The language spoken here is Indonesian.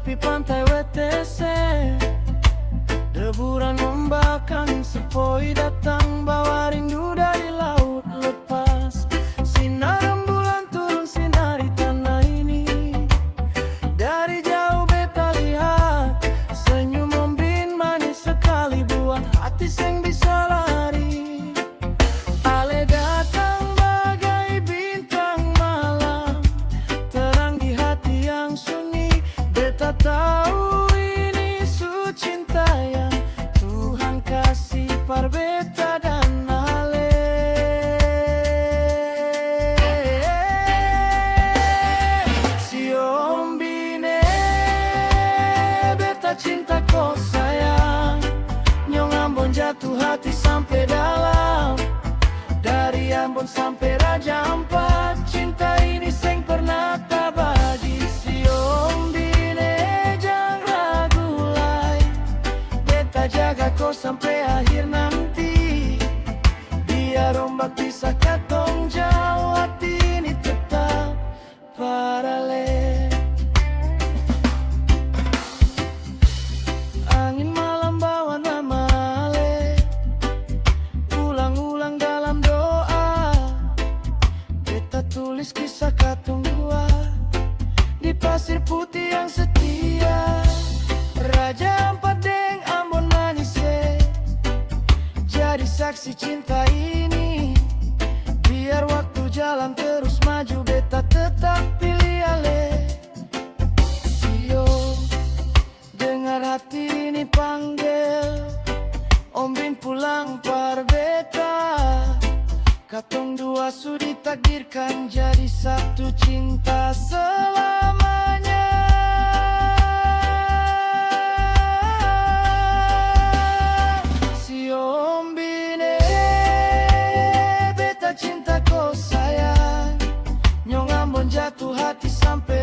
tepi pantai WTC. Deburan ombak angin sepoi datang, bawa rindu dari laut lepas. Sinar rembulan turun sinari tanah ini. Dari jauh beta lihat senyum Om Bin manis sekali, buat hati seng bisa lari. Ale datang bagai bintang malam, terang di hati yang sunyi. Beta tahu ini cinta yang Tuhan kasih par beta dan Ale. Si Om Bine, beta cinta kau sayang. Nyong Ambon jatuh hati sampai dalam. Dari Ambon sampai Raja Ampat, cinta ini seng pernah tabadi. Si Om Bine, jangan ragu lagi, beta jaga kau sampai akhir nanti. Biar ombak bisa katong jauh, hati ini tetap paralel. Angin malam bawa nama Ale, ulang-ulang dalam doa. Beta tulis kisah katong dua di pasir putih yang setia. Raja Ampat deng Ambon manis jadi saksi cinta ini. Biar waktu jalan terus maju, beta tetap pilih Ale. Sio, dengar hati ini panggil, Om Bin pulang par beta. Katong dua sudah ditakdirkan jadi satu cinta selamanya. Si Om Bine, beta cinta kau sayang. Nyong Ambon jatuh hati sampai